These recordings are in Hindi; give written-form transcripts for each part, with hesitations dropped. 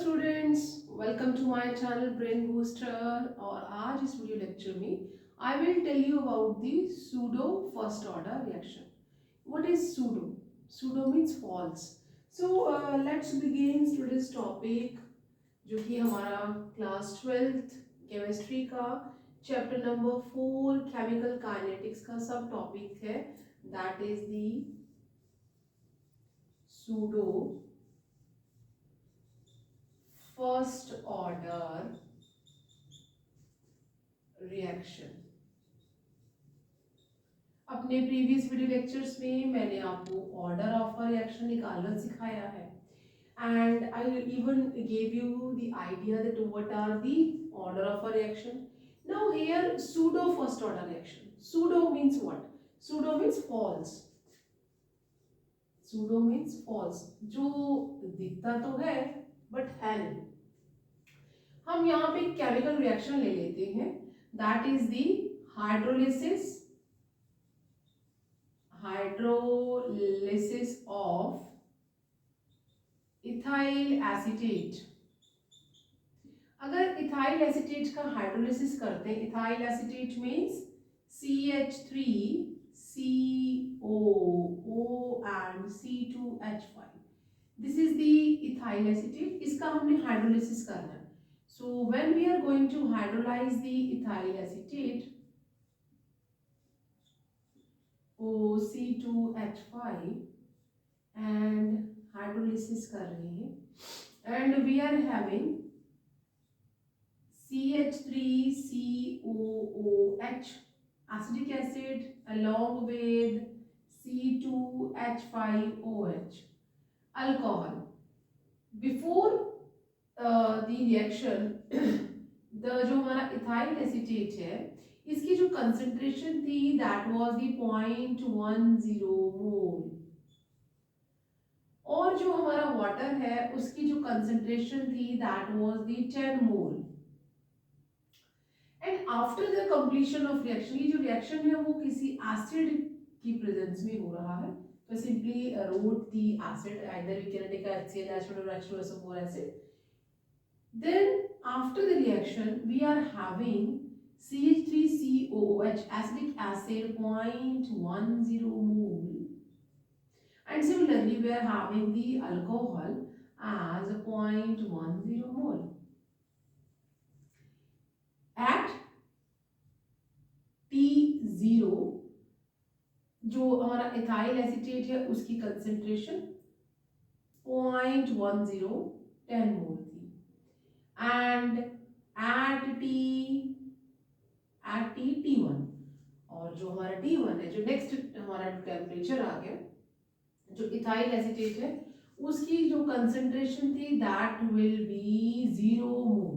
Students, welcome to my channel Brain Booster. और आज इस वीडियो लेक्चर में I will tell you about the pseudo first order reaction. What is pseudo? Pseudo means false. So let's begin today's topic, जो कि हमारा क्लास 12th केमिस्ट्री का चैप्टर नंबर 4 केमिकल काइनेटिक्स का सब टॉपिक है। That is the pseudo first order reaction. अपने प्रीवियस वीडियो लेक्चर्स में मैंने आपको ऑर्डर ऑफ अ रिएक्शन निकालना सिखाया है, and I even gave you the idea that what are the order of a reaction. Now here pseudo first order reaction. Pseudo means what? Pseudo means false. Pseudo means false, जो दिखता तो है बट है नहीं. हम यहाँ पे केमिकल रिएक्शन ले लेते हैं, that is the hydrolysis of ethyl acetate. अगर इथाइल एसीटेट का हाइड्रोलिसिस करते हैं, ethyl acetate means CH3COO and C2H5. This is the ethyl acetate. इसका हमने हाइड्रोलिसिस करना है. So when we are going to hydrolyse the ethyl acetate OC2H5 and hydrolysis कर रहे हैं, and we are having CH3COOH acetic acid along with C2H5OH alcohol. Before the reaction the जो हमारा इथाइल एसीटेट है, इसकी जो कंसेंट्रेशन थी दैट वाज द 0.10 मोल, और जो हमारा वाटर है उसकी जो कंसेंट्रेशन थी that was the 10 mole. And after the completion of reaction, ये जो रिएक्शन है वो किसी एसिड की प्रेजेंस में हो रहा है, तो simply wrote the acid, either we can take HCl acid or H2SO4 acid. Then after the reaction we are having CH3COOH acidic acid 0.10 mole, and similarly we are having the alcohol as 0.10 mole. At T0 जो हमारा इथाइल एसीटेट है उसकी कंसेंट्रेशन 0.10 मोल थी, एंड at T1, और जो हमारा T1 है, जो नेक्स्ट हमारा टेम्परेचर आ गया, जो इथाइल एसीटेट है उसकी जो कंसेंट्रेशन थी दैट विल बी 0 मोल.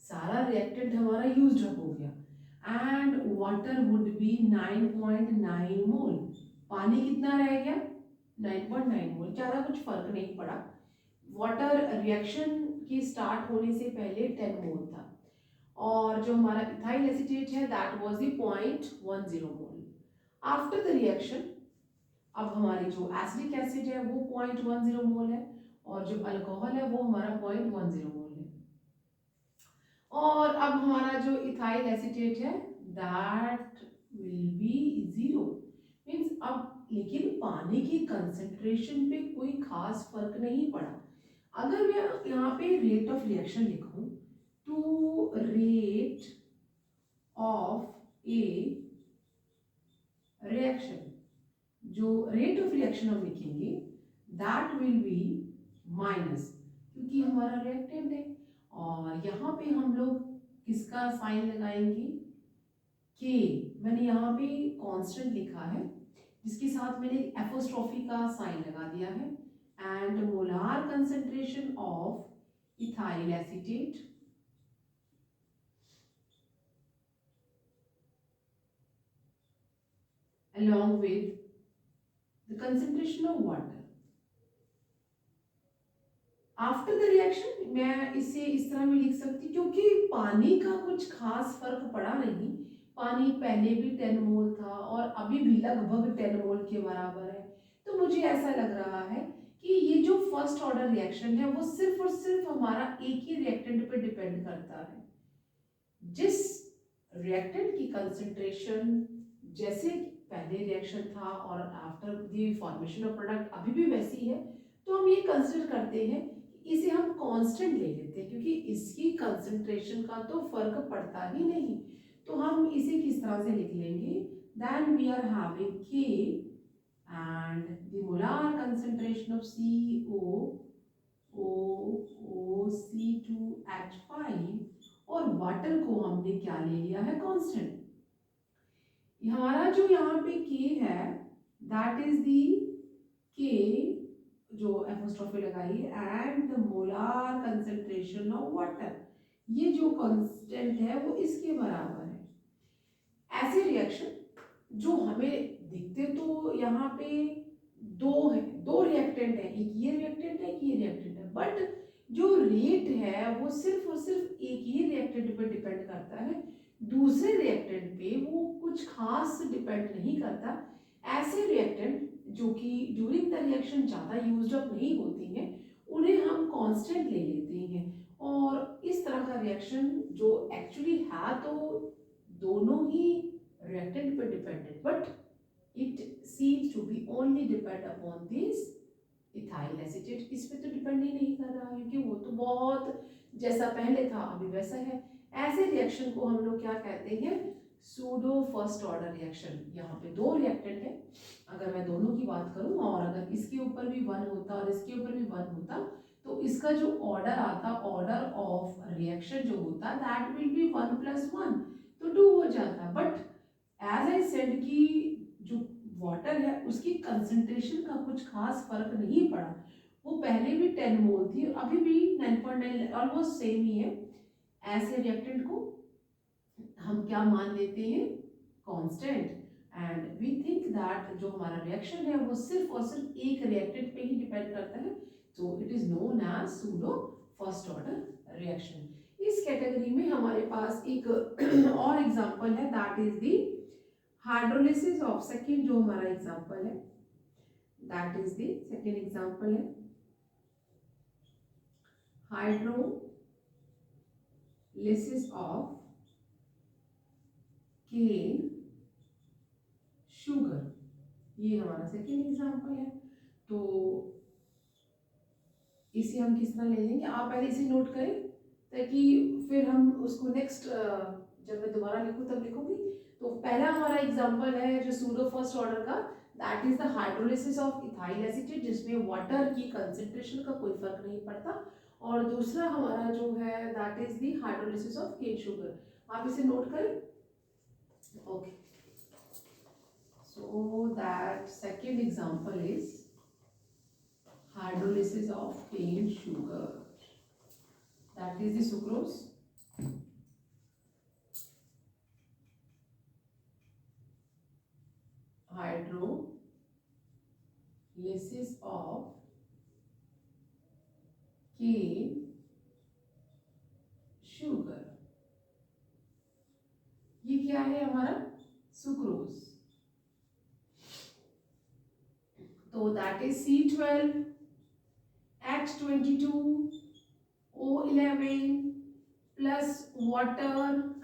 सारा रिएक्टेंट हमारा यूज्ड अप हो गया, एंड वाटर वुड बी 9.9 मोल. पानी कितना रह गया? 9.9 मोल. ज़्यादा कुछ फर्क नहीं पड़ा. वाटर रिएक्शन की स्टार्ट होने से पहले 10 मोल था, और जो हमारा इथाइल एसीटेट है that was the 0.10 mole. After the reaction अब हमारी जो एसिडिक एसिड है वो 0.10 मोल है, और जो अल्कोहल है वो हमारा 0.10 मोल है, और अब हमारा जो इथाइल एसीटेट है दैट विल बी 0. मीन्स अब लेकिन पानी की कंसेंट्रेशन पे कोई खास फर्क नहीं पड़ा. अगर मैं यहाँ पे रेट ऑफ रिएक्शन लिखूं, to rate of a reaction, जो रेट ऑफ रिएक्शन हम लिखेंगे दैट विल बी माइनस, क्योंकि हमारा रिएक्टेंट है, और यहाँ पे हम लोग किसका साइन लगाएंगे? के. मैंने यहाँ पे कांस्टेंट लिखा है जिसके साथ मैंने एपोस्ट्रोफी का साइन लगा दिया है, and molar concentration of ethyl acetate along with the concentration of water. After the reaction मैं इसे इस तरह भी लिख सकती, क्योंकि पानी का कुछ खास फर्क पड़ा नहीं. पानी पहले भी 10 मोल था और अभी भी लगभग 10 मोल के बराबर है, तो मुझे ऐसा लग रहा है कि ये जो फर्स्ट ऑर्डर रिएक्शन है वो सिर्फ और सिर्फ हमारा एक ही रिएक्टेंट पे डिपेंड करता है। जिस रिएक्टेंट की कंसंट्रेशन जैसे पहले रिएक्शन था और after the formation of product अभी भी वैसी है, तो हम ये कंसिडर करते हैं कि इसे हम कांस्टेंट ले लेते हैं, क्योंकि इसकी कंसंट्रेशन का तो फर्क पड़ता ही नहीं। तो हम इसे किस तरह से लिख लेंगे, देन वी आर हैविंग के and the molar concentration of COOC2H5 और वाटर को हमने क्या ले लिया है, कांस्टेंट। हमारा जो यहाँ पे के है दैट इज दी के जो एपोस्ट्रोफी लगाई and the molar concentration of water, ये जो कांस्टेंट है वो इसके बराबर है। ऐसे रिएक्शन जो हमें दिखते तो यहाँ पे दो है, दो रिएक्टेंट है, एक ये रिएक्टेंट है, एक ये रिएक्टेंट है, बट जो रेट है वो सिर्फ और सिर्फ एक ही रिएक्टेंट पर डिपेंड करता है, दूसरे रिएक्टेंट पे वो कुछ खास डिपेंड नहीं करता। ऐसे रिएक्टेंट जो कि ड्यूरिंग द रिएक्शन ज़्यादा यूज्ड अप नहीं होती हैं उन्हें हम कांस्टेंट ले लेते हैं, और इस तरह का रिएक्शन जो एक्चुअली है तो दोनों ही reactant पर dependent, but it seems to be only depend upon this ethyl acetate। इस पे तो डिपेंड ही नहीं कर रहा है, क्योंकि वो तो बहुत जैसा पहले था अभी वैसा है। ऐसे रिएक्शन को हम लोग क्या कहते हैं, सूडो फर्स्ट ऑर्डर रिएक्शन। यहाँ पे दो रिएक्टेंट है, अगर मैं दोनों की बात करूँ और अगर इसके ऊपर भी वन होता और इसके ऊपर भी वन होता तो इसका जो ऑर्डर आता, ऑर्डर ऑफ रिएक्शन जो होता दैट विल बी 1+1, तो 2 हो जाता। बट एज आई सेड कि जो वाटर है उसकी कंसंट्रेशन का कुछ खास फर्क नहीं पड़ा, वो पहले भी 10 मोल थी और अभी भी 9.9 ऑलमोस्ट सेम ही है। ऐसे रिएक्टेंट को हम क्या मान लेते हैं, constant, and we think that जो हमारा रिएक्शन है वो सिर्फ और सिर्फ एक रिएक्टेंट पे ही डिपेंड करता है, तो it is known as pseudo first order reaction. इस कैटेगरी में हमारे पास एक और एग्जांपल है that is the hydrolysis of second, जो हमारा एग्जांपल है that is the second example है हाइड्रोलिसिस ऑफ केन शुगर, ये हमारा सेकेंड एग्जांपल है। तो इसे हम किस तरह ले लेंगे, आप पहले इसे नोट करें ताकि फिर हम उसको नेक्स्ट जब मैं दोबारा लिखूं तब लिखूंगी। तो पहला हमारा एग्जांपल है जो सूडो फर्स्ट ऑर्डर का, that is the hydrolysis of ethyl acetate, जिसमें वाटर की कंसेंट्रेशन का कोई फर्क नहीं पड़ता। और दूसरा हमारा जो है that is the hydrolysis of cane sugar. आप इसे नोट करें, okay. So that second example is hydrolysis of cane sugar, that is the sucrose. Hydrolysis of cane sugar, ये क्या है हमारा, सुक्रोज। तो that is C12H22O11 plus water,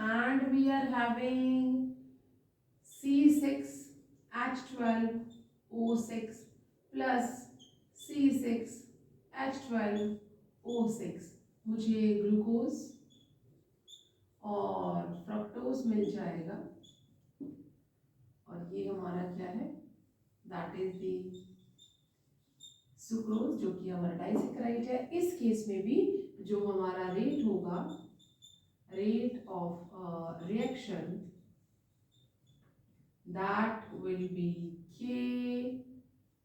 and we are having C6H12O6 plus C6H12O6। मुझे ग्लूकोज और फ्रक्टोज मिल जाएगा, और ये हमारा क्या है, दैट इज दी सुक्रोज, जो कि हमारा डाइसेक्राइड है। इस केस में भी जो हमारा रेट होगा, rate of reaction, that will be K,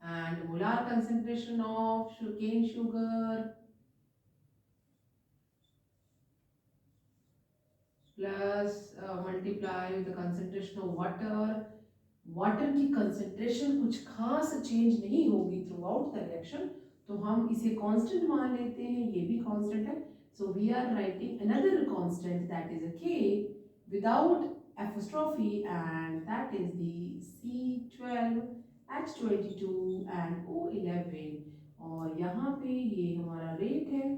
and molar concentration of cane sugar plus multiply with the concentration of water। Water की कंसेंट्रेशन कुछ खास चेंज नहीं होगी थ्रू आउट द रिएक्शन, तो हम इसे कांस्टेंट मान लेते हैं, ये भी कांस्टेंट है। So we are writing another constant that is a K without apostrophe, and that is the C12H22 and O11, और यहाँ पे ये हमारा रेट है,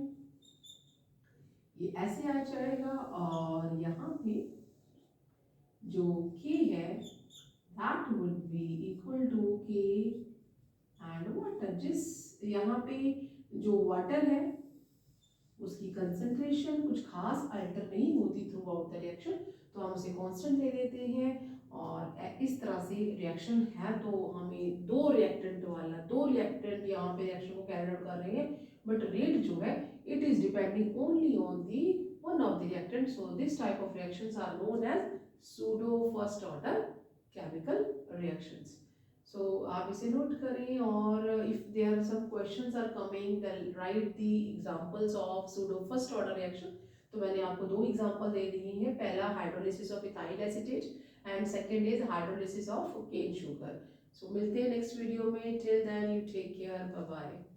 ये ऐसे आ जाएगा। और यहाँ पे जो K है that would be equal to K and water। जिस यहाँ पे जो वाटर है उसकी कंसंट्रेशन कुछ खास अल्टर नहीं होती थ्रू आउट द रिएक्शन, तो हम उसे कांस्टेंट ले लेते हैं। और इस तरह से रिएक्शन है, तो हमें दो रिएक्टेंट यहाँ पे रिएक्शन को कैरी आउट कर रहे हैं, बट रेट जो है it is depending only on the one of the reactant. So this type of reactions are known as pseudo first order chemical reactions. So आप इसे नोट करें, और if there are some questions are coming then write the examples of pseudo first order reaction. तो मैंने आपको दो एग्जांपल दे दिए हैं, पहला hydrolysis of ethyl acetate and second is hydrolysis of cane sugar. सो मिलते हैं नेक्स्ट वीडियो में, till then you take care, bye bye.